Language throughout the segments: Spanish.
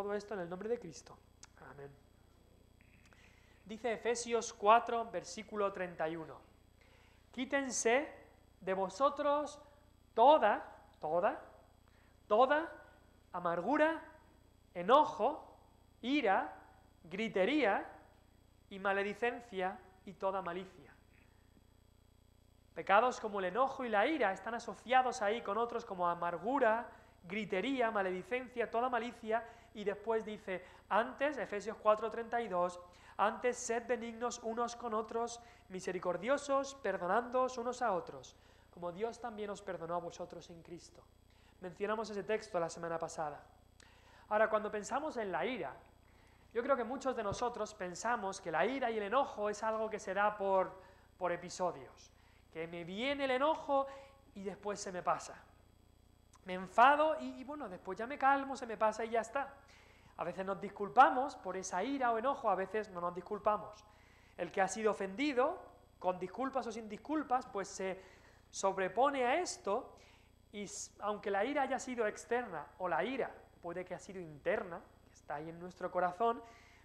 todo esto en el nombre de Cristo. Amén. Dice Efesios 4, versículo 31. Quítense de vosotros toda amargura, enojo, ira, gritería y maledicencia y toda malicia. Pecados como el enojo y la ira están asociados ahí con otros como amargura, gritería, maledicencia, toda malicia, y después dice, antes, Efesios 4:32, antes sed benignos unos con otros, misericordiosos, perdonándoos unos a otros, como Dios también os perdonó a vosotros en Cristo. Mencionamos ese texto la semana pasada. Ahora, cuando pensamos en la ira, yo creo que muchos de nosotros pensamos que la ira y el enojo es algo que se da por episodios, que me viene el enojo y después se me pasa. Me enfado y bueno, después ya me calmo, se me pasa y ya está. A veces nos disculpamos por esa ira o enojo, a veces no nos disculpamos. El que ha sido ofendido, con disculpas o sin disculpas, pues se sobrepone a esto y aunque la ira haya sido externa o la ira puede que ha sido interna, que está ahí en nuestro corazón,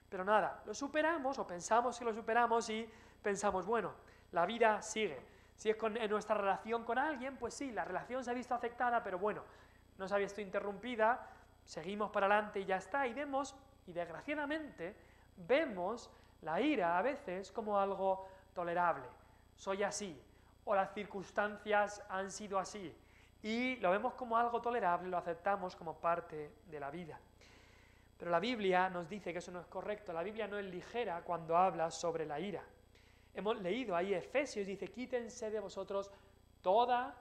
pero nada, lo superamos o pensamos que lo superamos y pensamos, bueno, la vida sigue. Si es en nuestra relación con alguien, pues sí, la relación se ha visto afectada, pero bueno, no se ha visto interrumpida, seguimos para adelante y ya está, y vemos, y desgraciadamente, vemos la ira a veces como algo tolerable. Soy así, o las circunstancias han sido así, y lo vemos como algo tolerable, lo aceptamos como parte de la vida. Pero la Biblia nos dice que eso no es correcto, la Biblia no es ligera cuando habla sobre la ira. Hemos leído ahí Efesios, dice, quítense de vosotros toda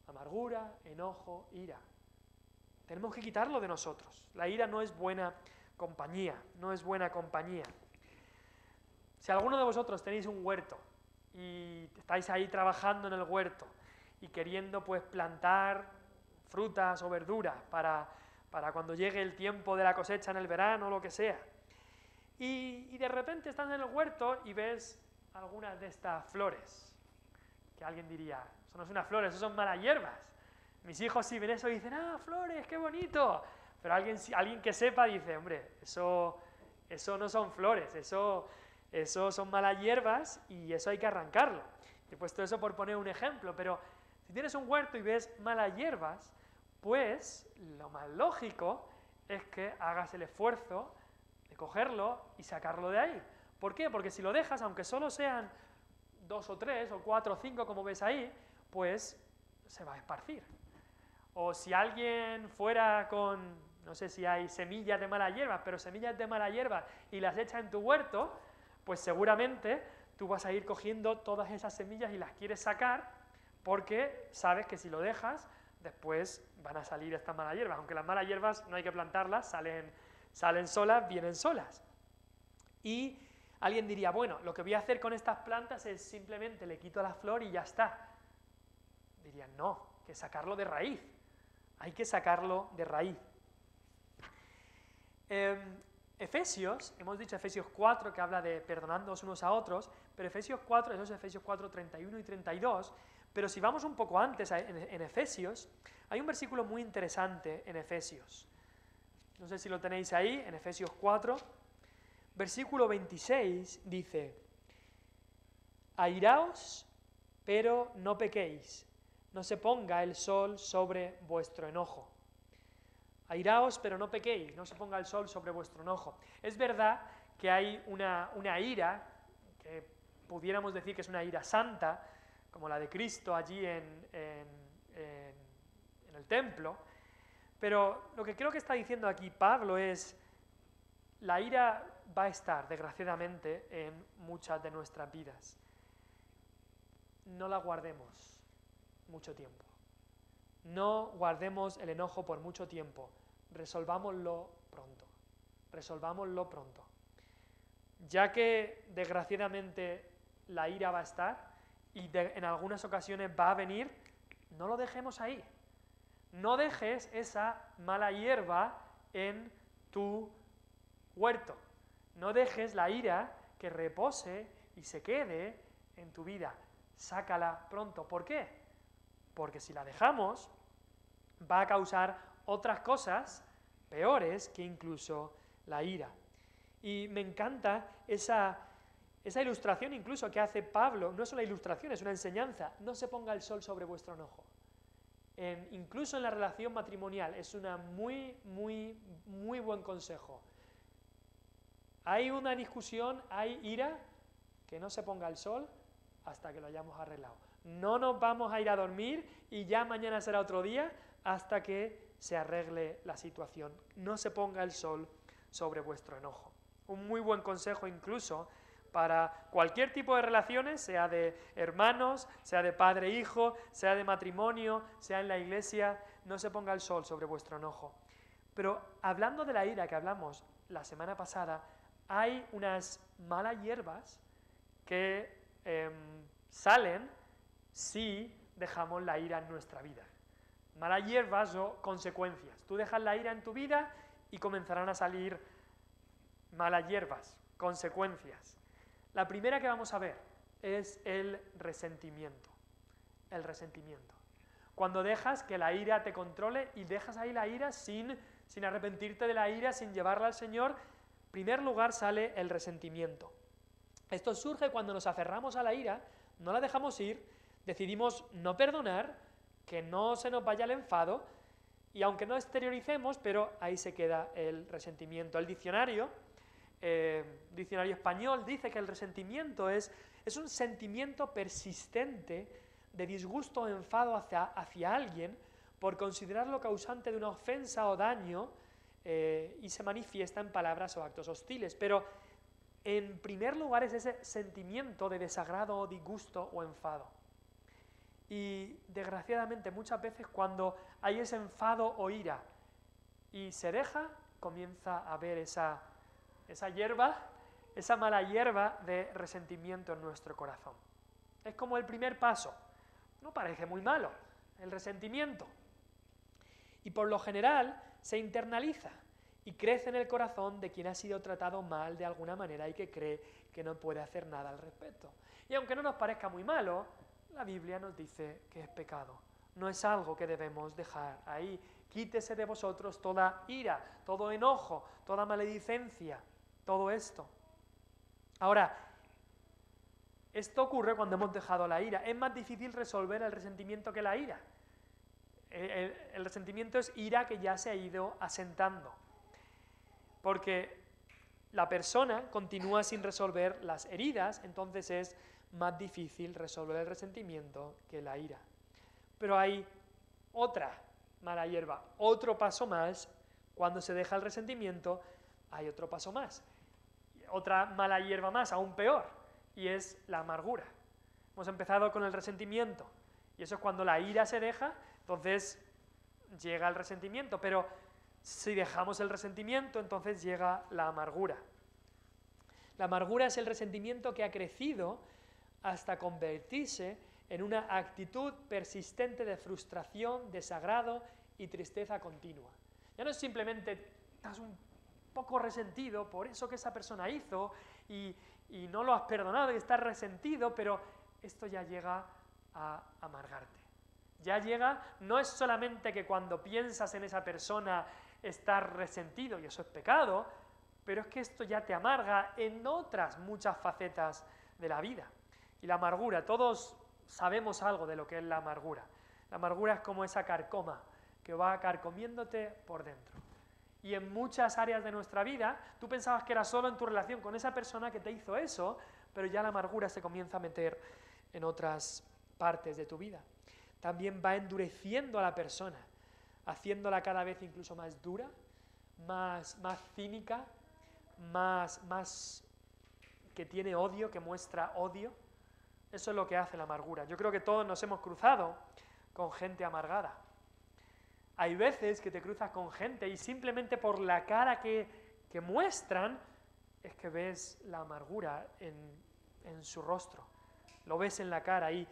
amargura, enojo, ira. Tenemos que quitarlo de nosotros. La ira no es buena compañía, no es buena compañía. Si alguno de vosotros tenéis un huerto y estáis ahí trabajando en el huerto y queriendo pues plantar frutas o verduras para cuando llegue el tiempo de la cosecha en el verano o lo que sea, y de repente estás en el huerto y ves algunas de estas flores, que alguien diría, eso no es una flor, eso son malas hierbas. Mis hijos si ven eso dicen, ¡ah, flores, qué bonito! Pero alguien que sepa dice, hombre, eso no son flores, eso son malas hierbas y eso hay que arrancarlo. He puesto eso por poner un ejemplo, pero si tienes un huerto y ves malas hierbas, pues lo más lógico es que hagas el esfuerzo de cogerlo y sacarlo de ahí. ¿Por qué? Porque si lo dejas, aunque solo sean 2 o 3 o 4 o 5, como ves ahí, pues se va a esparcir. O si alguien fuera con, no sé si hay semillas de mala hierba, pero semillas de mala hierba y las echa en tu huerto, pues seguramente tú vas a ir cogiendo todas esas semillas y las quieres sacar porque sabes que si lo dejas, después van a salir estas malas hierbas. Aunque las malas hierbas no hay que plantarlas, salen solas, vienen solas. Y alguien diría, bueno, lo que voy a hacer con estas plantas es simplemente le quito la flor y ya está. Dirían, no, que sacarlo de raíz. Hay que sacarlo de raíz. Efesios, hemos dicho Efesios 4, que habla de perdonándoos unos a otros, pero Efesios 4, eso es Efesios 4, 31 y 32, pero si vamos un poco antes en Efesios, hay un versículo muy interesante en Efesios. No sé si lo tenéis ahí, en Efesios 4, versículo 26 dice, airaos, pero no pequéis, no se ponga el sol sobre vuestro enojo. Airaos, pero no pequéis, no se ponga el sol sobre vuestro enojo. Es verdad que hay una ira, que pudiéramos decir que es una ira santa, como la de Cristo allí en el templo, pero lo que creo que está diciendo aquí Pablo es, la ira va a estar, desgraciadamente, en muchas de nuestras vidas. No la guardemos mucho tiempo. No guardemos el enojo por mucho tiempo, resolvámoslo pronto, ya que desgraciadamente la ira va a estar y en algunas ocasiones va a venir, no lo dejemos ahí, no dejes esa mala hierba en tu huerto, no dejes la ira que repose y se quede en tu vida, sácala pronto. ¿Por qué? Porque si la dejamos, va a causar otras cosas peores que incluso la ira. Y me encanta esa ilustración incluso que hace Pablo. No es una ilustración, es una enseñanza. No se ponga el sol sobre vuestro enojo. Incluso en la relación matrimonial es una muy buen consejo. Hay una discusión, hay ira, que no se ponga el sol hasta que lo hayamos arreglado. No nos vamos a ir a dormir y ya mañana será otro día hasta que se arregle la situación. No se ponga el sol sobre vuestro enojo. Un muy buen consejo incluso para cualquier tipo de relaciones, sea de hermanos, sea de padre e hijo, sea de matrimonio, sea en la iglesia, no se ponga el sol sobre vuestro enojo. Pero hablando de la ira que hablamos la semana pasada, hay unas malas hierbas que salen si dejamos la ira en nuestra vida. Malas hierbas o consecuencias. Tú dejas la ira en tu vida y comenzarán a salir malas hierbas, consecuencias. La primera que vamos a ver es el resentimiento. El resentimiento. Cuando dejas que la ira te controle y dejas ahí la ira sin arrepentirte de la ira, sin llevarla al Señor, en primer lugar sale el resentimiento. Esto surge cuando nos aferramos a la ira, no la dejamos ir, decidimos no perdonar, que no se nos vaya el enfado, y aunque no exterioricemos, pero ahí se queda el resentimiento. El diccionario español dice que el resentimiento es un sentimiento persistente de disgusto o enfado hacia alguien por considerarlo causante de una ofensa o daño y se manifiesta en palabras o actos hostiles. Pero en primer lugar es ese sentimiento de desagrado o disgusto o enfado. Y desgraciadamente muchas veces cuando hay ese enfado o ira y se deja, comienza a haber esa hierba, esa mala hierba de resentimiento en nuestro corazón. Es como el primer paso. No parece muy malo, el resentimiento. Y por lo general se internaliza y crece en el corazón de quien ha sido tratado mal de alguna manera y que cree que no puede hacer nada al respecto. Y aunque no nos parezca muy malo, la Biblia nos dice que es pecado. No es algo que debemos dejar ahí. Quítese de vosotros toda ira, todo enojo, toda maledicencia, todo esto. Ahora, esto ocurre cuando hemos dejado la ira. Es más difícil resolver el resentimiento que la ira. El resentimiento es ira que ya se ha ido asentando. Porque la persona continúa sin resolver las heridas, entonces es más difícil resolver el resentimiento que la ira. Pero hay otra mala hierba, otro paso más. Cuando se deja el resentimiento, hay otro paso más. Otra mala hierba más, aún peor, y es la amargura. Hemos empezado con el resentimiento, y eso es cuando la ira se deja, entonces llega el resentimiento, pero si dejamos el resentimiento, entonces llega la amargura. La amargura es el resentimiento que ha crecido hasta convertirse en una actitud persistente de frustración, desagrado y tristeza continua. Ya no es simplemente estás un poco resentido por eso que esa persona hizo y no lo has perdonado y estás resentido, pero esto ya llega a amargarte. Ya llega, no es solamente que cuando piensas en esa persona estás resentido y eso es pecado, pero es que esto ya te amarga en otras muchas facetas de la vida. Y la amargura, todos sabemos algo de lo que es la amargura. La amargura es como esa carcoma que va carcomiéndote por dentro. Y en muchas áreas de nuestra vida, tú pensabas que era solo en tu relación con esa persona que te hizo eso, pero ya la amargura se comienza a meter en otras partes de tu vida. También va endureciendo a la persona, haciéndola cada vez incluso más dura, más cínica, más que tiene odio, que muestra odio. Eso es lo que hace la amargura. Yo creo que todos nos hemos cruzado con gente amargada. Hay veces que te cruzas con gente y simplemente por la cara que muestran es que ves la amargura en su rostro. Lo ves en la cara y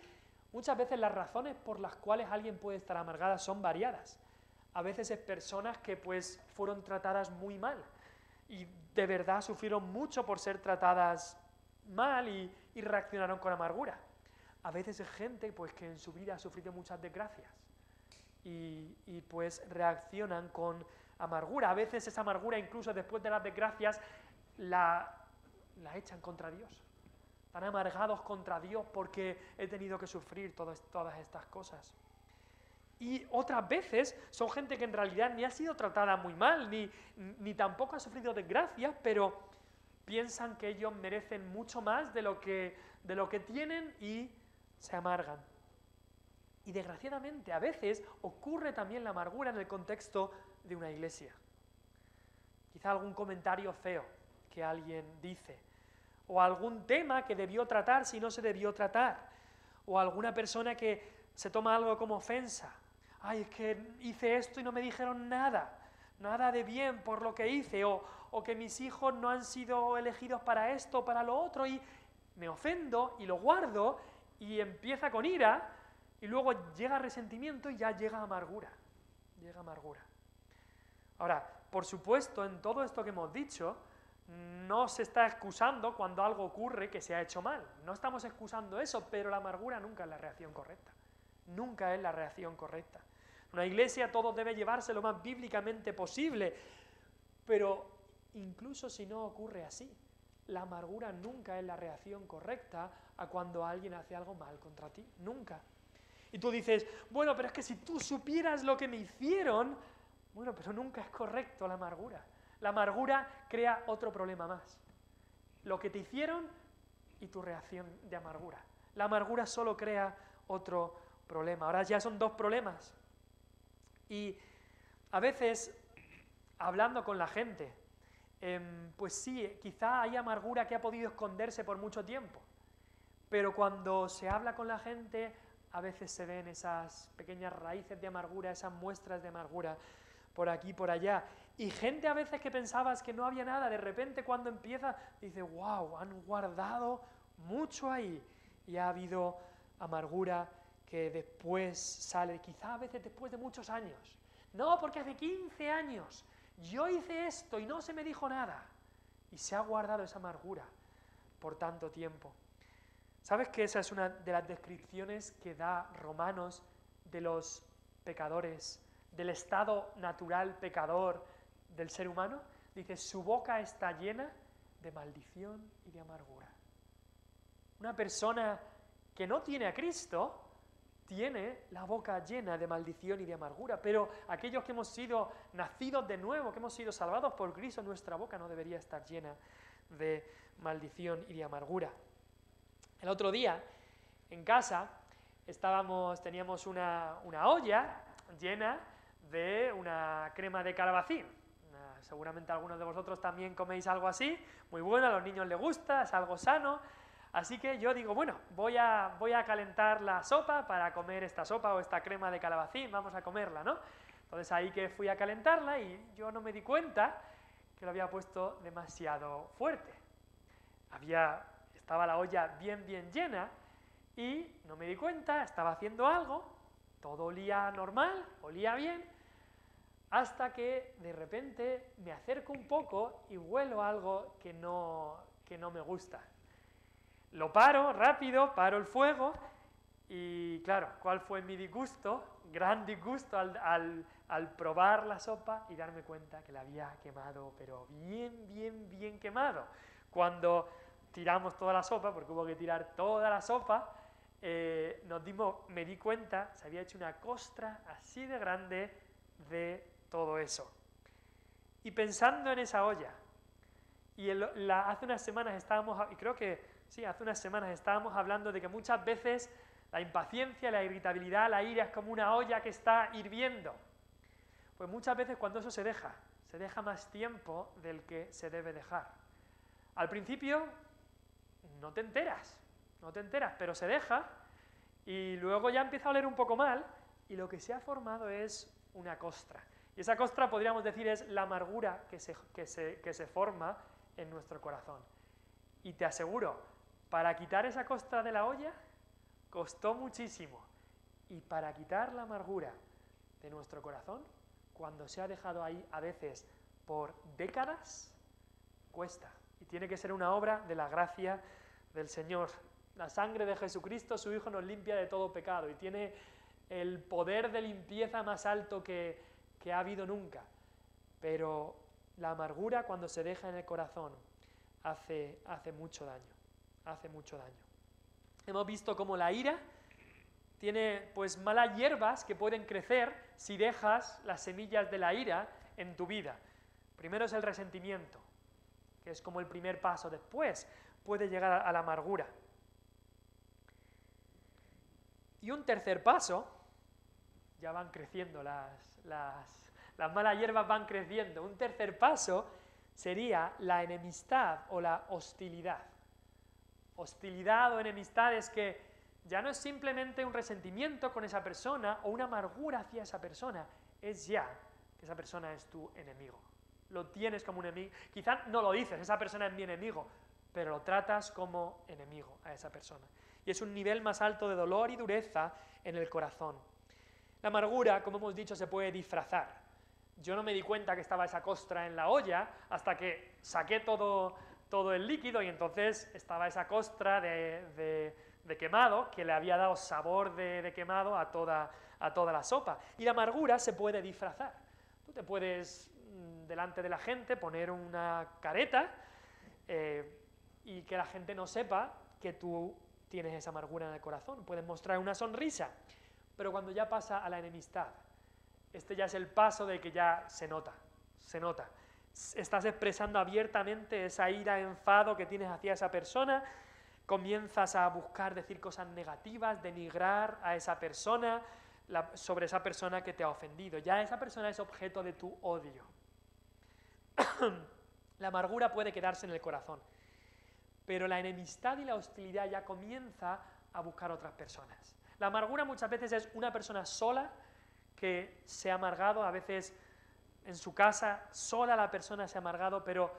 muchas veces las razones por las cuales alguien puede estar amargada son variadas. A veces es personas que pues fueron tratadas muy mal y de verdad sufrieron mucho por ser tratadas mal y reaccionaron con amargura. A veces es gente pues que en su vida ha sufrido muchas desgracias y pues reaccionan con amargura. A veces esa amargura, incluso después de las desgracias, la echan contra Dios. Están amargados contra Dios porque he tenido que sufrir todas estas cosas. Y otras veces son gente que en realidad ni ha sido tratada muy mal, ni tampoco ha sufrido desgracias, pero piensan que ellos merecen mucho más de lo que tienen y se amargan. Y desgraciadamente a veces ocurre también la amargura en el contexto de una iglesia. Quizá algún comentario feo que alguien dice, o algún tema que debió tratar si no se debió tratar, o alguna persona que se toma algo como ofensa. Ay, es que hice esto y no me dijeron nada de bien por lo que hice, o que mis hijos no han sido elegidos para esto o para lo otro, y me ofendo y lo guardo, y empieza con ira, y luego llega resentimiento y ya llega amargura. Llega amargura. Ahora, por supuesto, en todo esto que hemos dicho, no se está excusando cuando algo ocurre que se ha hecho mal. No estamos excusando eso, pero la amargura nunca es la reacción correcta. Nunca es la reacción correcta. En una iglesia todo debe llevarse lo más bíblicamente posible, pero incluso si no ocurre así, la amargura nunca es la reacción correcta a cuando alguien hace algo mal contra ti. Nunca. Y tú dices, bueno, pero es que si tú supieras lo que me hicieron, bueno, pero nunca es correcto la amargura. La amargura crea otro problema más. Lo que te hicieron y tu reacción de amargura. La amargura solo crea otro problema. Ahora ya son dos problemas. Y a veces, hablando con la gente, pues sí, quizá hay amargura que ha podido esconderse por mucho tiempo. Pero cuando se habla con la gente, a veces se ven esas pequeñas raíces de amargura, esas muestras de amargura por aquí, por allá. Y gente a veces que pensabas que no había nada, de repente cuando empieza, dice, wow, han guardado mucho ahí. Y ha habido amargura que después sale, quizá a veces después de muchos años. No, porque hace 15 años yo hice esto y no se me dijo nada. Y se ha guardado esa amargura por tanto tiempo. ¿Sabes que esa es una de las descripciones que da Romanos de los pecadores, del estado natural pecador del ser humano? Dice, su boca está llena de maldición y de amargura. Una persona que no tiene a Cristo tiene la boca llena de maldición y de amargura, pero aquellos que hemos sido nacidos de nuevo, que hemos sido salvados por Cristo, nuestra boca no debería estar llena de maldición y de amargura. El otro día, en casa, teníamos una olla llena de una crema de calabacín. Seguramente algunos de vosotros también coméis algo así, muy bueno, a los niños les gusta, es algo sano. Así que yo digo, bueno, voy a calentar la sopa para comer esta sopa o esta crema de calabacín, vamos a comerla, ¿no? Entonces ahí que fui a calentarla y yo no me di cuenta que lo había puesto demasiado fuerte. Estaba la olla bien llena y no me di cuenta, estaba haciendo algo, todo olía normal, olía bien, hasta que de repente me acerco un poco y huelo algo que no me gusta. Lo paro rápido, paro el fuego y claro, ¿cuál fue mi disgusto? Gran disgusto al probar la sopa y darme cuenta que la había quemado, pero bien quemado. Cuando tiramos toda la sopa, porque hubo que tirar toda la sopa, me di cuenta, se había hecho una costra así de grande de todo eso. Y pensando en esa olla, y hace unas semanas estábamos hablando de que muchas veces la impaciencia, la irritabilidad, la ira es como una olla que está hirviendo. Pues muchas veces cuando eso se deja más tiempo del que se debe dejar. Al principio no te enteras, pero se deja y luego ya empieza a oler un poco mal y lo que se ha formado es una costra. Y esa costra podríamos decir es la amargura que se forma en nuestro corazón. Y te aseguro, para quitar esa costra de la olla costó muchísimo. Y para quitar la amargura de nuestro corazón, cuando se ha dejado ahí a veces por décadas, cuesta. Y tiene que ser una obra de la gracia del Señor. La sangre de Jesucristo, su Hijo, nos limpia de todo pecado y tiene el poder de limpieza más alto que ha habido nunca. pero la amargura cuando se deja en el corazón hace mucho daño, hace mucho daño. Hemos visto cómo la ira tiene pues malas hierbas que pueden crecer si dejas las semillas de la ira en tu vida. Primero es el resentimiento, que es como el primer paso. Después puede llegar a la amargura. Y un tercer paso, ya van creciendo las malas hierbas van creciendo. Un tercer paso sería la enemistad o la hostilidad. Hostilidad o enemistad es que ya no es simplemente un resentimiento con esa persona o una amargura hacia esa persona, es ya que esa persona es tu enemigo. Lo tienes como un enemigo. Quizás no lo dices, esa persona es mi enemigo, pero lo tratas como enemigo a esa persona. Y es un nivel más alto de dolor y dureza en el corazón. La amargura, como hemos dicho, se puede disfrazar. Yo no me di cuenta que estaba esa costra en la olla hasta que saqué todo el líquido y entonces estaba esa costra de quemado que le había dado sabor de quemado a toda la sopa. Y la amargura se puede disfrazar. Tú te puedes, delante de la gente, poner una careta y que la gente no sepa que tú tienes esa amargura en el corazón. Puedes mostrar una sonrisa, pero cuando ya pasa a la enemistad, este ya es el paso de que ya se nota. Estás expresando abiertamente esa ira, enfado que tienes hacia esa persona, comienzas a buscar decir cosas negativas, denigrar a esa persona, sobre esa persona que te ha ofendido. Ya esa persona es objeto de tu odio. La amargura puede quedarse en el corazón, pero la enemistad y la hostilidad ya comienza a buscar otras personas. La amargura muchas veces es una persona sola que se ha amargado, a veces en su casa sola la persona se ha amargado, pero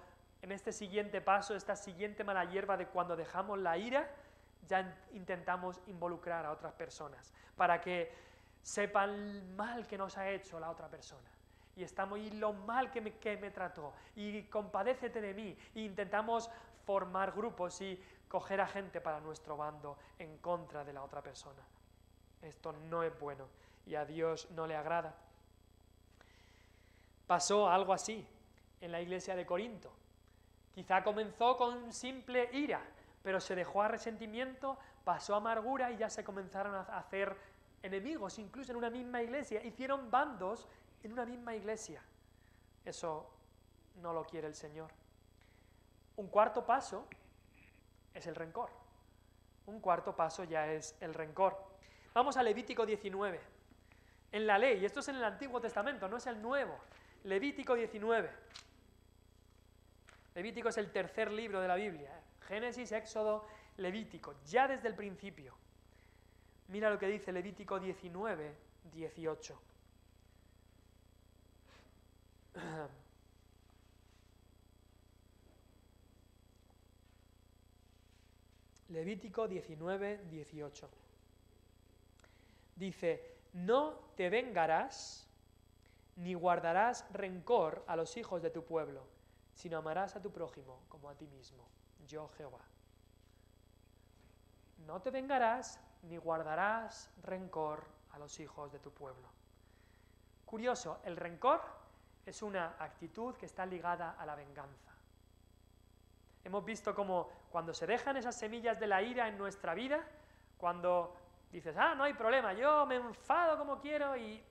en este siguiente paso, esta siguiente mala hierba de cuando dejamos la ira, ya intentamos involucrar a otras personas para que sepan el mal que nos ha hecho la otra persona. Y lo mal que me trató, y compadécete de mí, e intentamos formar grupos y coger a gente para nuestro bando en contra de la otra persona. Esto no es bueno y a Dios no le agrada. Pasó algo así en la iglesia de Corinto. Quizá comenzó con simple ira, pero se dejó a resentimiento, pasó a amargura y ya se comenzaron a hacer enemigos, incluso en una misma iglesia. Hicieron bandos en una misma iglesia. Eso no lo quiere el Señor. Un cuarto paso es el rencor. Un cuarto paso ya es el rencor. Vamos a Levítico 19. En la ley, esto es en el Antiguo Testamento, no es el Nuevo. Levítico 19. Levítico es el tercer libro de la Biblia. Génesis, Éxodo, Levítico, ya desde el principio. Mira lo que dice Levítico 19, 18. Levítico 19, 18. Dice, no te vengarás ni guardarás rencor a los hijos de tu pueblo, sino amarás a tu prójimo como a ti mismo, yo Jehová. No te vengarás ni guardarás rencor a los hijos de tu pueblo. Curioso, el rencor es una actitud que está ligada a la venganza. Hemos visto cómo cuando se dejan esas semillas de la ira en nuestra vida, cuando dices, no hay problema, yo me enfado como quiero y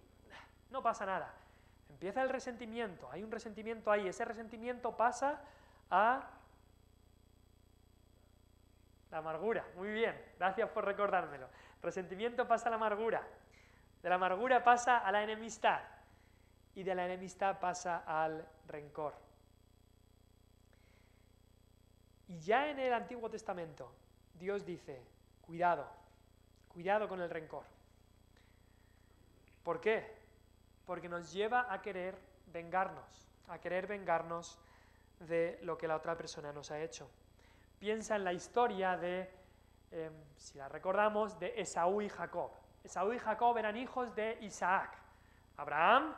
no pasa nada. Empieza el resentimiento, hay un resentimiento ahí, ese resentimiento pasa a la amargura. Muy bien, gracias por recordármelo. Resentimiento pasa a la amargura, de la amargura pasa a la enemistad y de la enemistad pasa al rencor. Y ya en el Antiguo Testamento Dios dice, cuidado con el rencor. ¿Por qué? Porque nos lleva a querer vengarnos de lo que la otra persona nos ha hecho. Piensa en la historia de, si la recordamos, de Esaú y Jacob. Esaú y Jacob eran hijos de Isaac. Abraham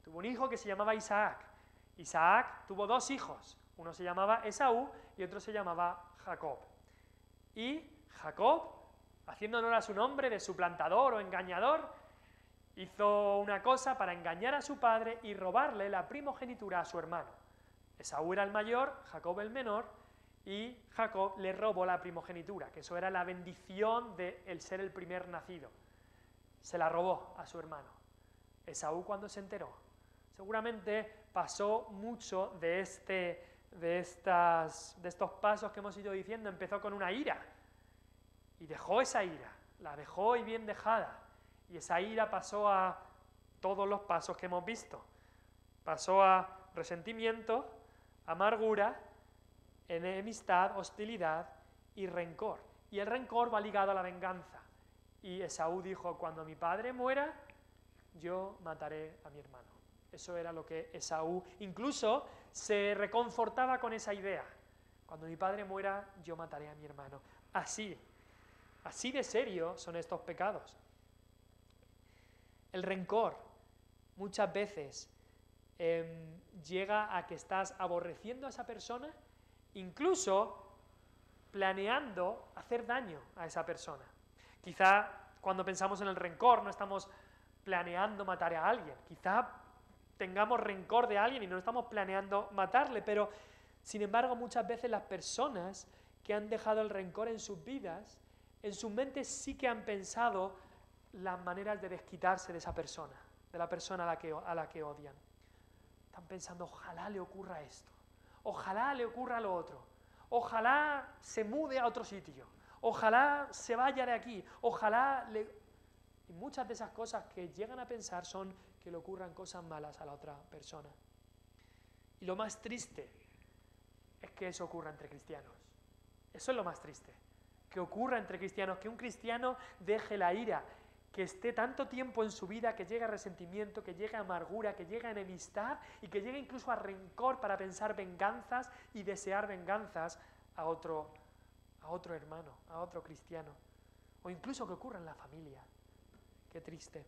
tuvo un hijo que se llamaba Isaac. Isaac tuvo dos hijos. Uno se llamaba Esaú y otro se llamaba Jacob. Y Jacob, haciendo honor a su nombre de suplantador o engañador, Hizo una cosa para engañar a su padre y robarle la primogenitura a su hermano. Esaú era el mayor, Jacob el menor, y Jacob le robó la primogenitura, que eso era la bendición de el ser el primer nacido. Se la robó a su hermano. Esaú, cuando se enteró, seguramente pasó mucho de estos pasos que hemos ido diciendo. Empezó con una ira y dejó esa ira, la dejó y bien dejada, y esa ira pasó a todos los pasos que hemos visto. Pasó a resentimiento, amargura, enemistad, hostilidad y rencor. Y el rencor va ligado a la venganza. Y Esaú dijo: cuando mi padre muera, yo mataré a mi hermano. Eso era lo que Esaú incluso se reconfortaba con esa idea. Cuando mi padre muera, yo mataré a mi hermano. Así de serio son estos pecados. El rencor muchas veces llega a que estás aborreciendo a esa persona, incluso planeando hacer daño a esa persona. Quizá cuando pensamos en el rencor no estamos planeando matar a alguien, quizá tengamos rencor de alguien y no estamos planeando matarle, pero sin embargo muchas veces las personas que han dejado el rencor en sus vidas, en sus mentes sí que han pensado las maneras de desquitarse de esa persona, de la persona a la que odian. Están pensando: ojalá le ocurra esto, ojalá le ocurra lo otro, ojalá se mude a otro sitio, ojalá se vaya de aquí, ojalá le... Y muchas de esas cosas que llegan a pensar son que le ocurran cosas malas a la otra persona. Y lo más triste es que eso ocurra entre cristianos. Eso es lo más triste, que ocurra entre cristianos, que un cristiano deje la ira, que esté tanto tiempo en su vida, que llegue a resentimiento, que llegue a amargura, que llegue a enemistad y que llegue incluso a rencor para pensar venganzas y desear venganzas a otro hermano, a otro cristiano. O incluso que ocurra en la familia. Qué triste.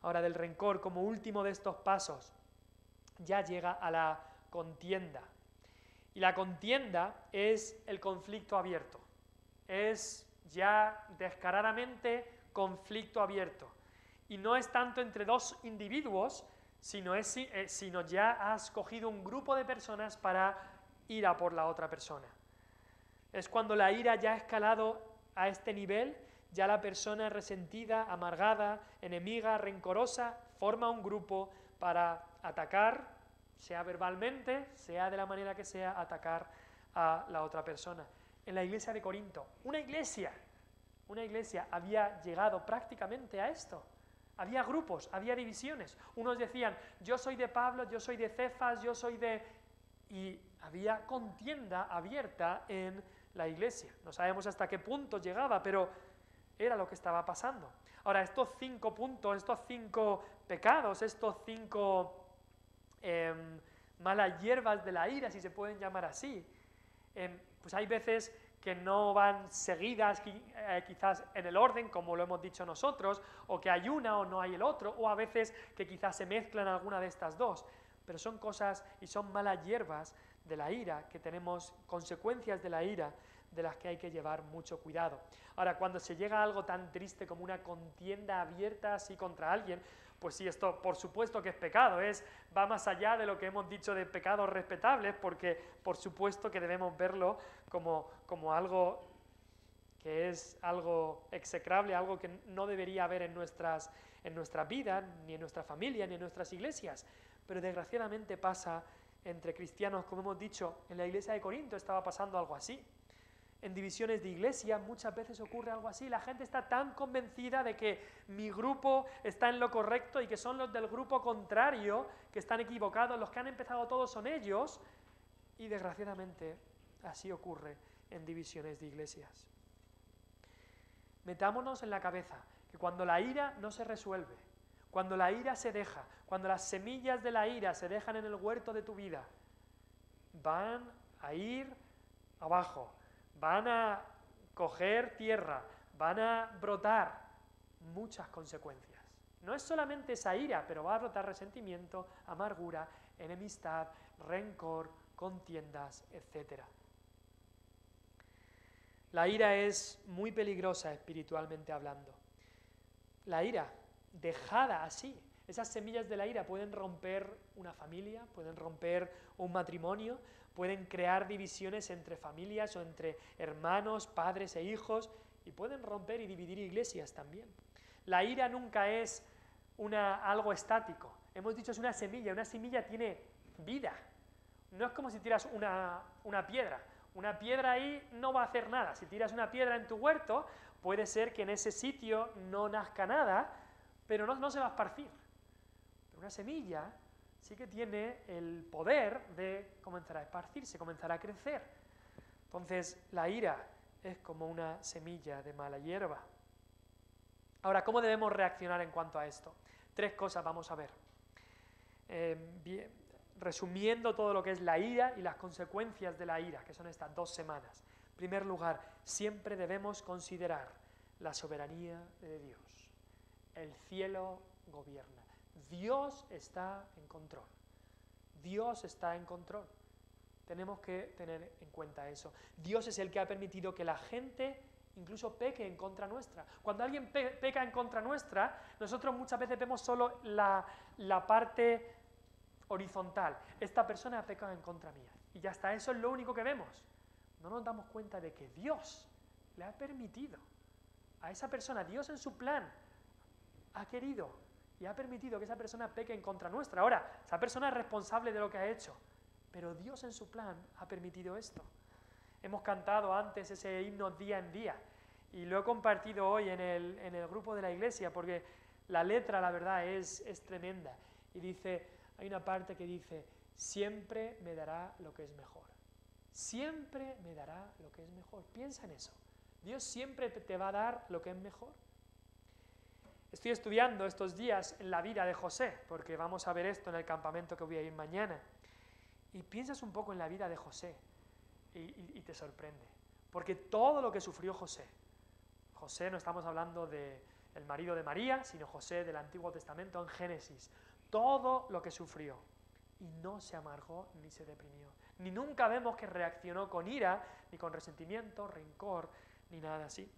Ahora, del rencor, como último de estos pasos, ya llega a la contienda. Y la contienda es el conflicto abierto. Es ya descaradamente conflicto abierto. Y no es tanto entre dos individuos, sino ya has cogido un grupo de personas para ir a por la otra persona. Es cuando la ira ya ha escalado a este nivel. Ya la persona resentida, amargada, enemiga, rencorosa, forma un grupo para atacar, sea verbalmente, sea de la manera que sea, atacar a la otra persona. En la iglesia de Corinto, una iglesia había llegado prácticamente a esto. Había grupos, había divisiones. Unos decían: yo soy de Pablo, yo soy de Cefas, yo soy de... Y había contienda abierta en la iglesia. No sabemos hasta qué punto llegaba, pero era lo que estaba pasando. Ahora, estos 5 puntos, estos 5 pecados, estos 5 malas hierbas de la ira, si se pueden llamar así, pues hay veces que no van seguidas quizás en el orden, como lo hemos dicho nosotros, o que hay una o no hay el otro, o a veces que quizás se mezclan alguna de estas dos, pero son cosas y son malas hierbas de la ira, que tenemos consecuencias de la ira, de las que hay que llevar mucho cuidado. Ahora, cuando se llega a algo tan triste como una contienda abierta así contra alguien, pues sí, esto por supuesto que es pecado, va más allá de lo que hemos dicho de pecados respetables, porque por supuesto que debemos verlo como algo que es algo execrable, algo que no debería haber en nuestras vidas, ni en nuestra familia, ni en nuestras iglesias, pero desgraciadamente pasa entre cristianos, como hemos dicho, en la iglesia de Corinto estaba pasando algo así. En divisiones de iglesia muchas veces ocurre algo así. La gente está tan convencida de que mi grupo está en lo correcto y que son los del grupo contrario que están equivocados, los que han empezado todos son ellos, y desgraciadamente así ocurre en divisiones de iglesias. Metámonos en la cabeza que cuando la ira no se resuelve, cuando la ira se deja, cuando las semillas de la ira se dejan en el huerto de tu vida, van a ir abajo, van a coger tierra, van a brotar muchas consecuencias. No es solamente esa ira, pero va a brotar resentimiento, amargura, enemistad, rencor, contiendas, etc. La ira es muy peligrosa espiritualmente hablando. La ira dejada así, esas semillas de la ira pueden romper una familia, pueden romper un matrimonio, pueden crear divisiones entre familias o entre hermanos, padres e hijos, y pueden romper y dividir iglesias también. La ira nunca es algo estático. Hemos dicho es una semilla tiene vida. No es como si tiras una piedra. Una piedra ahí no va a hacer nada. Si tiras una piedra en tu huerto, puede ser que en ese sitio no nazca nada, pero no se va a esparcir. Pero una semilla sí que tiene el poder de comenzar a esparcirse, comenzar a crecer. Entonces, la ira es como una semilla de mala hierba. Ahora, ¿cómo debemos reaccionar en cuanto a esto? 3 cosas vamos a ver. Resumiendo todo lo que es la ira y las consecuencias de la ira, que son estas 2 semanas. En primer lugar, siempre debemos considerar la soberanía de Dios. El cielo gobierna. Dios está en control. Dios está en control. Tenemos que tener en cuenta eso. Dios es el que ha permitido que la gente incluso peque en contra nuestra. Cuando alguien peca en contra nuestra, nosotros muchas veces vemos solo la parte horizontal. Esta persona ha pecado en contra mía. Y ya está, eso es lo único que vemos. No nos damos cuenta de que Dios le ha permitido a esa persona, Dios en su plan, ha querido y ha permitido que esa persona peque en contra nuestra. Ahora, esa persona es responsable de lo que ha hecho, pero Dios en su plan ha permitido esto. Hemos cantado antes ese himno día en día y lo he compartido hoy en el grupo de la iglesia porque la letra, la verdad, es tremenda. Y dice, hay una parte que dice, siempre me dará lo que es mejor. Siempre me dará lo que es mejor. Piensa en eso. Dios siempre te va a dar lo que es mejor. Estoy estudiando estos días en la vida de José, porque vamos a ver esto en el campamento que voy a ir mañana. Y piensas un poco en la vida de José y te sorprende. Porque todo lo que sufrió José, no estamos hablando del marido de María, sino José del Antiguo Testamento en Génesis, todo lo que sufrió y no se amargó ni se deprimió. Ni nunca vemos que reaccionó con ira, ni con resentimiento, rencor, ni nada así.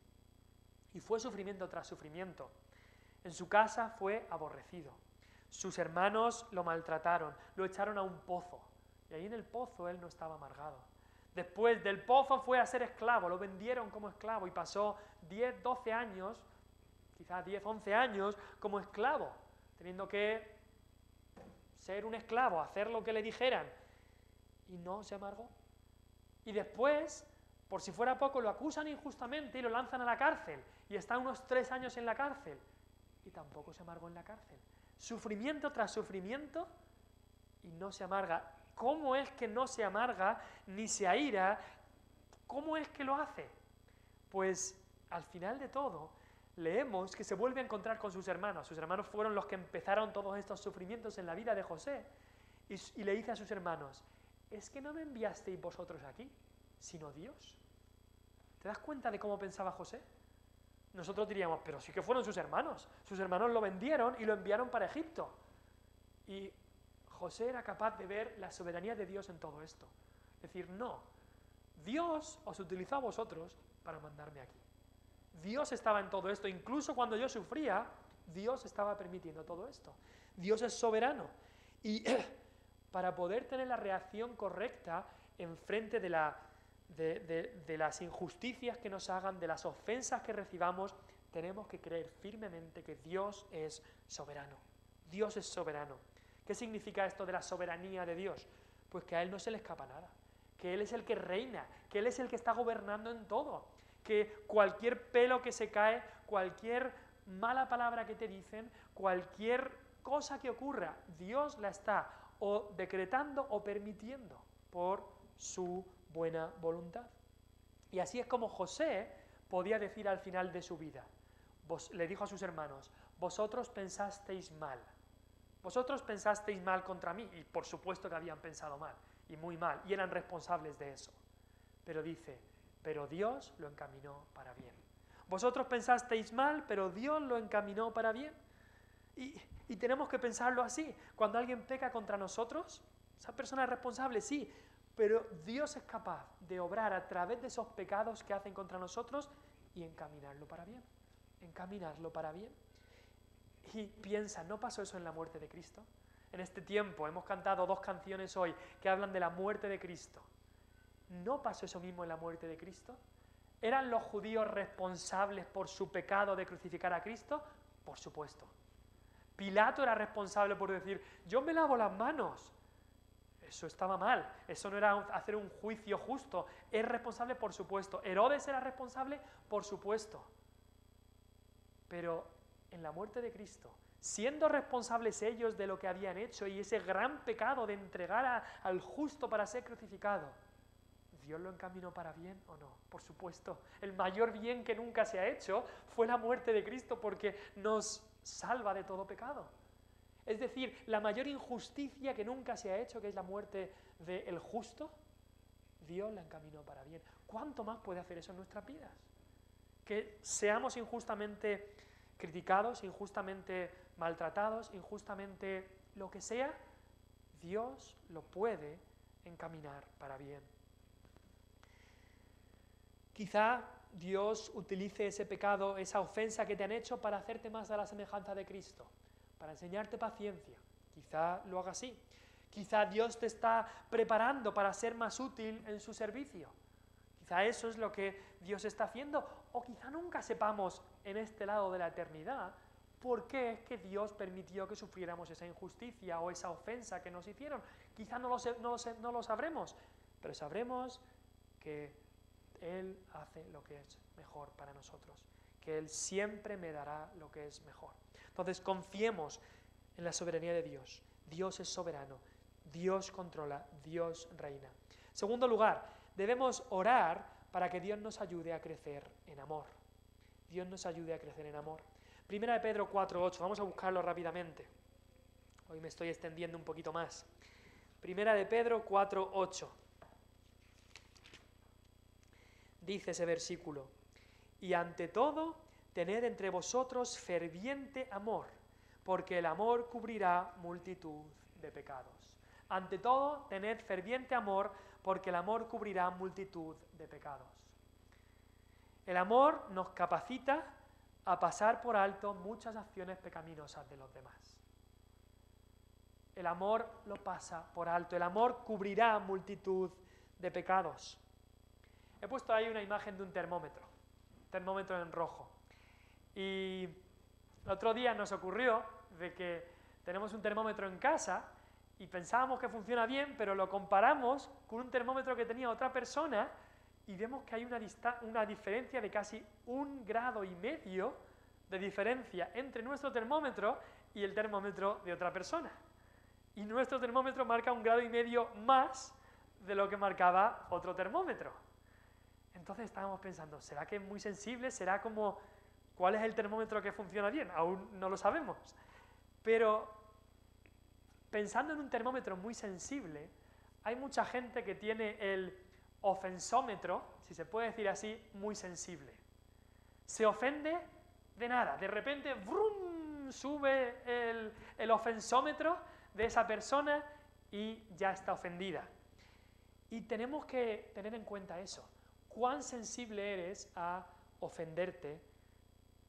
Y fue sufrimiento tras sufrimiento. En su casa fue aborrecido. Sus hermanos lo maltrataron, lo echaron a un pozo. Y ahí en el pozo él no estaba amargado. Después del pozo fue a ser esclavo, lo vendieron como esclavo y pasó 10, 12 años, quizás 10, 11 años como esclavo, teniendo que ser un esclavo, hacer lo que le dijeran. Y no se amargó. Y después, por si fuera poco, lo acusan injustamente y lo lanzan a la cárcel. Y está unos 3 años en la cárcel. Y tampoco se amargó en la cárcel. Sufrimiento tras sufrimiento y no se amarga. ¿Cómo es que no se amarga ni se aira? ¿Cómo es que lo hace? Pues al final de todo leemos que se vuelve a encontrar con sus hermanos. Sus hermanos fueron los que empezaron todos estos sufrimientos en la vida de José. Y le dice a sus hermanos, ¿es que no me enviasteis vosotros aquí, sino Dios? ¿Te das cuenta de cómo pensaba José? Nosotros diríamos, pero sí que fueron sus hermanos lo vendieron y lo enviaron para Egipto. Y José era capaz de ver la soberanía de Dios en todo esto. Es decir, no, Dios os utilizó a vosotros para mandarme aquí. Dios estaba en todo esto, incluso cuando yo sufría, Dios estaba permitiendo todo esto. Dios es soberano. Y para poder tener la reacción correcta en frente de las injusticias que nos hagan, de las ofensas que recibamos, tenemos que creer firmemente que Dios es soberano. Dios es soberano. ¿Qué significa esto de la soberanía de Dios? Pues que a Él no se le escapa nada, que Él es el que reina, que Él es el que está gobernando en todo, que cualquier pelo que se cae, cualquier mala palabra que te dicen, cualquier cosa que ocurra, Dios la está o decretando o permitiendo por su buena voluntad. Y así es como José podía decir al final de su vida, le dijo a sus hermanos, vosotros pensasteis mal contra mí, y por supuesto que habían pensado mal, y muy mal, y eran responsables de eso. Pero dice, pero Dios lo encaminó para bien. Vosotros pensasteis mal, pero Dios lo encaminó para bien. Y tenemos que pensarlo así. Cuando alguien peca contra nosotros, esa persona es responsable, sí, pero Dios es capaz de obrar a través de esos pecados que hacen contra nosotros y encaminarlo para bien. Encaminarlo para bien. Y piensa, ¿no pasó eso en la muerte de Cristo? En este tiempo hemos cantado 2 canciones hoy que hablan de la muerte de Cristo. ¿No pasó eso mismo en la muerte de Cristo? ¿Eran los judíos responsables por su pecado de crucificar a Cristo? Por supuesto. Pilato era responsable por decir, yo me lavo las manos. Eso estaba mal, eso no era hacer un juicio justo. Es responsable, por supuesto. Herodes era responsable, por supuesto. Pero en la muerte de Cristo, siendo responsables ellos de lo que habían hecho y ese gran pecado de entregar al justo para ser crucificado, ¿Dios lo encaminó para bien o no? Por supuesto. El mayor bien que nunca se ha hecho fue la muerte de Cristo porque nos salva de todo pecado. Es decir, la mayor injusticia que nunca se ha hecho, que es la muerte del justo, Dios la encaminó para bien. ¿Cuánto más puede hacer eso en nuestras vidas? Que seamos injustamente criticados, injustamente maltratados, injustamente lo que sea, Dios lo puede encaminar para bien. Quizá Dios utilice ese pecado, esa ofensa que te han hecho para hacerte más a la semejanza de Cristo, para enseñarte paciencia. Quizá lo haga así. Quizá Dios te está preparando para ser más útil en su servicio. Quizá eso es lo que Dios está haciendo, o quizá nunca sepamos en este lado de la eternidad por qué es que Dios permitió que sufriéramos esa injusticia o esa ofensa que nos hicieron. Quizá no lo sabremos, pero sabremos que Él hace lo que es mejor para nosotros, que Él siempre me dará lo que es mejor. Entonces confiemos en la soberanía de Dios. Dios es soberano, Dios controla, Dios reina. Segundo lugar, debemos orar para que Dios nos ayude a crecer en amor. Dios nos ayude a crecer en amor. Primera de Pedro 4:8, vamos a buscarlo rápidamente. Hoy me estoy extendiendo un poquito más. Primera de Pedro 4:8. Dice ese versículo, y ante todo, tened entre vosotros ferviente amor, porque el amor cubrirá multitud de pecados. Ante todo, tened ferviente amor, porque el amor cubrirá multitud de pecados. El amor nos capacita a pasar por alto muchas acciones pecaminosas de los demás. El amor lo pasa por alto, el amor cubrirá multitud de pecados. He puesto ahí una imagen de un termómetro en rojo. Y el otro día nos ocurrió de que tenemos un termómetro en casa y pensábamos que funciona bien, pero lo comparamos con un termómetro que tenía otra persona y vemos que hay una diferencia de casi 1,5 grados de diferencia entre nuestro termómetro y el termómetro de otra persona. Y nuestro termómetro marca 1,5 grados más de lo que marcaba otro termómetro. Entonces estábamos pensando, ¿será que es muy sensible? ¿Será como, cuál es el termómetro que funciona bien? Aún no lo sabemos. Pero pensando en un termómetro muy sensible, hay mucha gente que tiene el ofensómetro, si se puede decir así, muy sensible. Se ofende de nada, de repente ¡vrum!, sube el ofensómetro de esa persona y ya está ofendida. Y tenemos que tener en cuenta eso. ¿Cuán sensible eres a ofenderte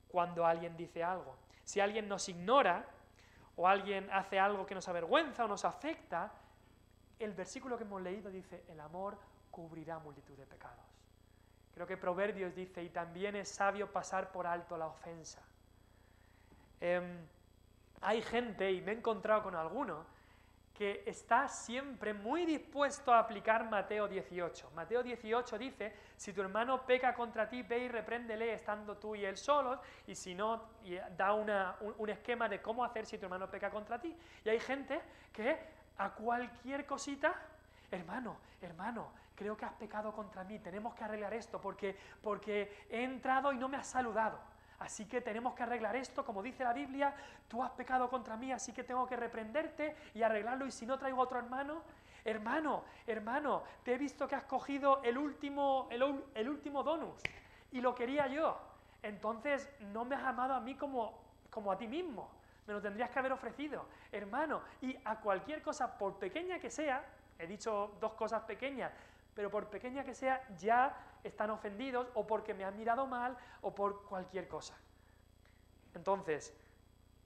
cuando alguien dice algo? Si alguien nos ignora o alguien hace algo que nos avergüenza o nos afecta, el versículo que hemos leído dice, el amor cubrirá multitud de pecados. Creo que Proverbios dice, y también es sabio pasar por alto la ofensa. Hay gente, y me he encontrado con alguno, que está siempre muy dispuesto a aplicar Mateo 18. Mateo 18 dice, si tu hermano peca contra ti, ve y repréndele estando tú y él solos, y si no, da un esquema de cómo hacer si tu hermano peca contra ti. Y hay gente que a cualquier cosita, hermano, creo que has pecado contra mí, tenemos que arreglar esto porque he entrado y no me has saludado. Así que tenemos que arreglar esto, como dice la Biblia, tú has pecado contra mí, así que tengo que reprenderte y arreglarlo, y si no traigo a otro hermano, hermano, te he visto que has cogido el último donus, y lo quería yo, entonces no me has amado a mí como a ti mismo, me lo tendrías que haber ofrecido, hermano, y a cualquier cosa, por pequeña que sea, he dicho 2 cosas pequeñas, pero por pequeña que sea, ya están ofendidos, o porque me han mirado mal, o por cualquier cosa. Entonces,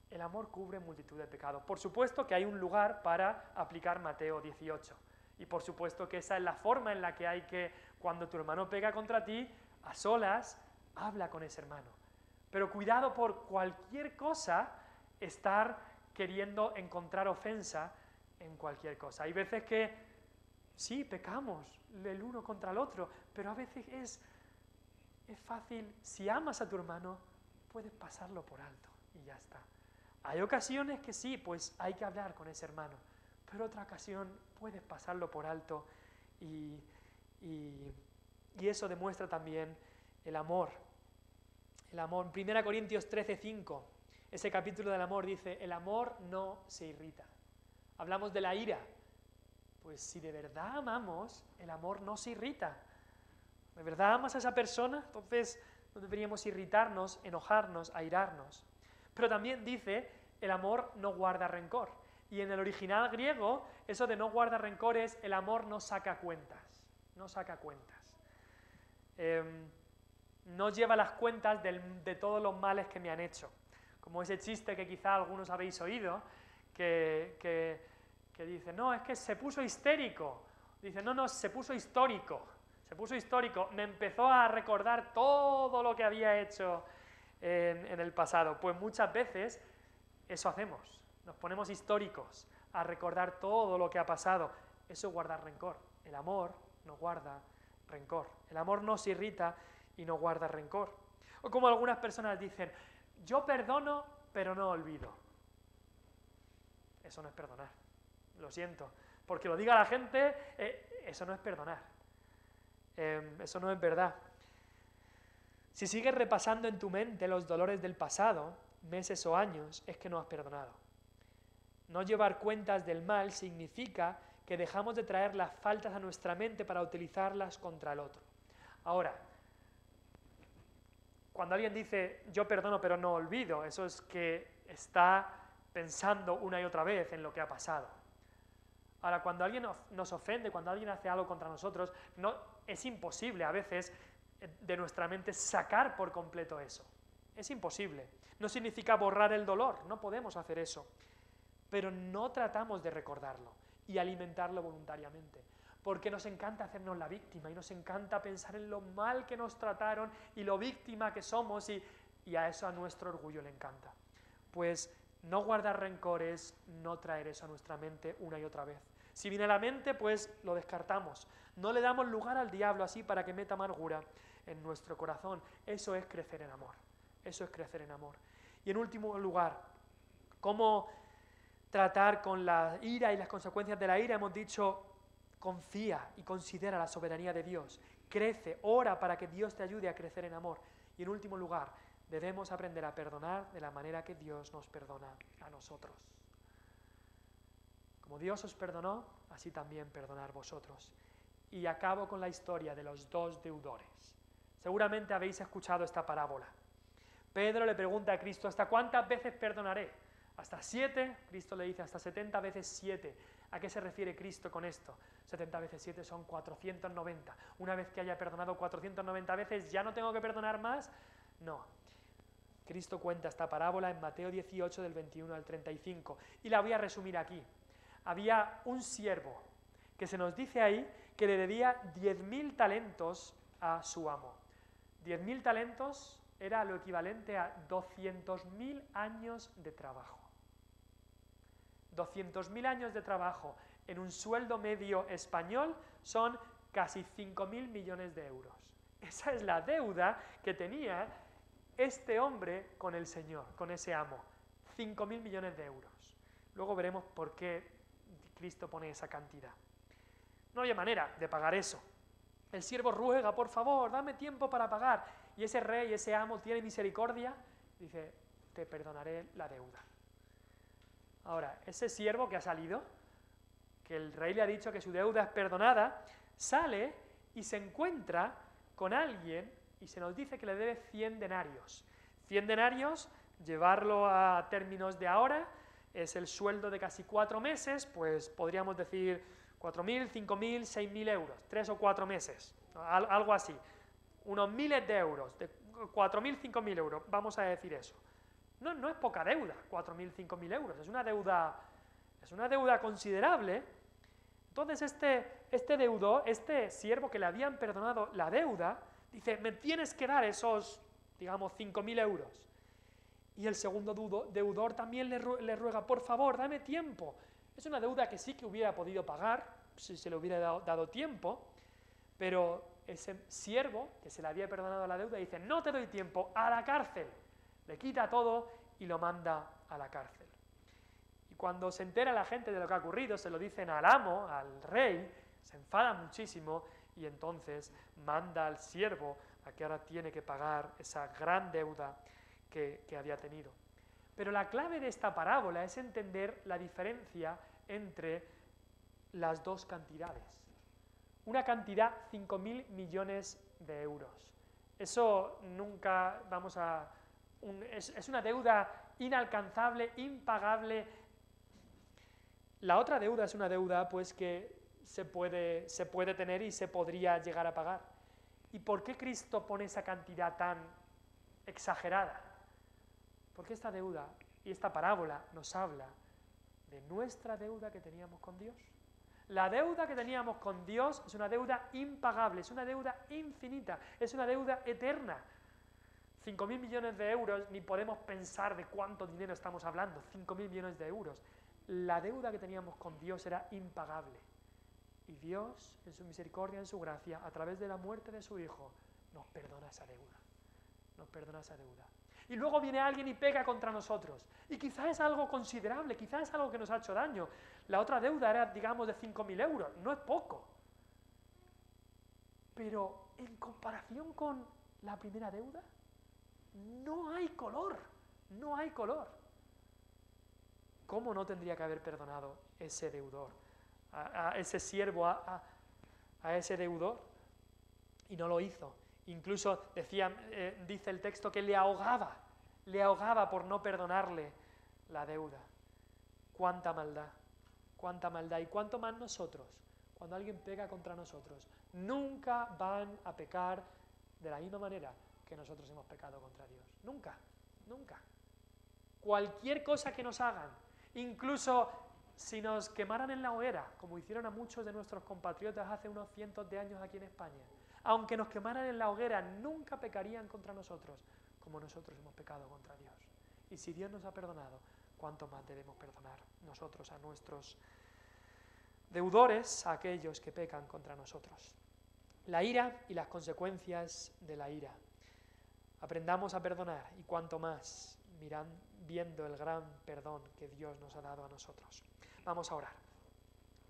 El amor cubre multitud de pecados. Por supuesto que hay un lugar para aplicar Mateo 18. Y por supuesto que esa es la forma en la que hay que, cuando tu hermano pega contra ti, a solas, habla con ese hermano. Pero cuidado por cualquier cosa, estar queriendo encontrar ofensa en cualquier cosa. Hay veces que sí, pecamos el uno contra el otro, pero a veces es fácil, si amas a tu hermano, puedes pasarlo por alto y ya está. Hay ocasiones que sí, pues hay que hablar con ese hermano, pero otra ocasión puedes pasarlo por alto y eso demuestra también el amor. El amor. En 1 Corintios 13:5, ese capítulo del amor dice, el amor no se irrita. Hablamos de la ira. Pues si de verdad amamos, el amor no se irrita. ¿De verdad amas a esa persona? Entonces no deberíamos irritarnos, enojarnos, airarnos. Pero también dice, el amor no guarda rencor. Y en el original griego, eso de no guarda rencor es, el amor no saca cuentas. No saca cuentas. No lleva las cuentas de todos los males que me han hecho. Como ese chiste que quizá algunos habéis oído, que dice, no, es que se puso histérico. Dice, no, se puso histórico. Se puso histórico. Me empezó a recordar todo lo que había hecho en el pasado. Pues muchas veces eso hacemos. Nos ponemos históricos a recordar todo lo que ha pasado. Eso es guardar rencor. El amor no guarda rencor. El amor no se irrita y no guarda rencor. O como algunas personas dicen, yo perdono, pero no olvido. Eso no es perdonar. Lo siento. Porque lo diga la gente, eso no es perdonar. Eso no es verdad. Si sigues repasando en tu mente los dolores del pasado, meses o años, es que no has perdonado. No llevar cuentas del mal significa que dejamos de traer las faltas a nuestra mente para utilizarlas contra el otro. Ahora, cuando alguien dice, yo perdono pero no olvido, eso es que está pensando una y otra vez en lo que ha pasado. Ahora, cuando alguien nos ofende, cuando alguien hace algo contra nosotros, es imposible a veces de nuestra mente sacar por completo eso. Es imposible. No significa borrar el dolor, no podemos hacer eso. Pero no tratamos de recordarlo y alimentarlo voluntariamente, porque nos encanta hacernos la víctima y nos encanta pensar en lo mal que nos trataron y lo víctima que somos y a eso a nuestro orgullo le encanta. Pues no guardar rencor es no traer eso a nuestra mente una y otra vez. Si viene a la mente, pues lo descartamos. No le damos lugar al diablo así para que meta amargura en nuestro corazón. Eso es crecer en amor. Eso es crecer en amor. Y en último lugar, ¿cómo tratar con la ira y las consecuencias de la ira? Hemos dicho, confía y considera la soberanía de Dios. Crece, ora para que Dios te ayude a crecer en amor. Y en último lugar, debemos aprender a perdonar de la manera que Dios nos perdona a nosotros. Como Dios os perdonó, así también perdonad vosotros. Y acabo con la historia de los dos deudores. Seguramente habéis escuchado esta parábola. Pedro le pregunta a Cristo, ¿hasta cuántas veces perdonaré? ¿Hasta 7? Cristo le dice, hasta 70 veces 7. ¿A qué se refiere Cristo con esto? 70 veces 7 son 490. Una vez que haya perdonado 490 veces, ¿ya no tengo que perdonar más? No. Cristo cuenta esta parábola en Mateo 18, del 21 al 35. Y la voy a resumir aquí. Había un siervo que se nos dice ahí que le debía 10.000 talentos a su amo. 10.000 talentos era lo equivalente a 200.000 años de trabajo. 200.000 años de trabajo en un sueldo medio español son casi 5.000 millones de euros. Esa es la deuda que tenía este hombre con el Señor, con ese amo. 5.000 millones de euros. Luego veremos por qué Cristo pone esa cantidad. No había manera de pagar eso. El siervo ruega, por favor, dame tiempo para pagar. Y ese rey, ese amo, tiene misericordia, dice, te perdonaré la deuda. Ahora, ese siervo que ha salido, que el rey le ha dicho que su deuda es perdonada, sale y se encuentra con alguien y se nos dice que le debe 100 denarios. 100 denarios, llevarlo a términos de ahora, es el sueldo de casi 4 meses, pues podríamos decir 4.000, 5.000, 6.000 euros, 3 o 4 meses, algo así. Unos miles de euros, de 4.000, 5.000 euros, vamos a decir eso. No es poca deuda, 4.000, 5.000 euros, es una deuda considerable. Entonces este deudor, este siervo que le habían perdonado la deuda, dice, me tienes que dar esos, digamos, 5.000 euros. Y el segundo deudor también le ruega, por favor, dame tiempo. Es una deuda que sí que hubiera podido pagar, si se le hubiera dado tiempo, pero ese siervo que se le había perdonado la deuda dice, no te doy tiempo, a la cárcel. Le quita todo y lo manda a la cárcel. Y cuando se entera la gente de lo que ha ocurrido, se lo dicen al amo, al rey, se enfada muchísimo y entonces manda al siervo a que ahora tiene que pagar esa gran deuda que había tenido. Pero la clave de esta parábola es entender la diferencia entre las dos cantidades. Una cantidad, 5.000 millones de euros. Eso nunca es una deuda inalcanzable, impagable. La otra deuda es una deuda pues que se puede tener y se podría llegar a pagar. ¿Y por qué Cristo pone esa cantidad tan exagerada? Porque esta deuda y esta parábola nos habla de nuestra deuda que teníamos con Dios. La deuda que teníamos con Dios es una deuda impagable, es una deuda infinita, es una deuda eterna. 5.000 millones de euros, ni podemos pensar de cuánto dinero estamos hablando, 5.000 millones de euros. La deuda que teníamos con Dios era impagable. Y Dios, en su misericordia, en su gracia, a través de la muerte de su Hijo, nos perdona esa deuda. Nos perdona esa deuda. Y luego viene alguien y pega contra nosotros. Y quizás es algo considerable, quizás es algo que nos ha hecho daño. La otra deuda era, digamos, de 5.000 euros. No es poco. Pero en comparación con la primera deuda, no hay color. No hay color. ¿Cómo no tendría que haber perdonado ese deudor? A ese siervo, a ese deudor. Y no lo hizo. Incluso dice el texto que le ahogaba por no perdonarle la deuda. Cuánta maldad, y cuánto más nosotros, cuando alguien pega contra nosotros, nunca van a pecar de la misma manera que nosotros hemos pecado contra Dios. Nunca, nunca. Cualquier cosa que nos hagan, incluso si nos quemaran en la hoguera, como hicieron a muchos de nuestros compatriotas hace unos cientos de años aquí en España, aunque nos quemaran en la hoguera, nunca pecarían contra nosotros, como nosotros hemos pecado contra Dios. Y si Dios nos ha perdonado, ¿cuánto más debemos perdonar nosotros a nuestros deudores, a aquellos que pecan contra nosotros? La ira y las consecuencias de la ira. Aprendamos a perdonar y cuanto más viendo el gran perdón que Dios nos ha dado a nosotros. Vamos a orar.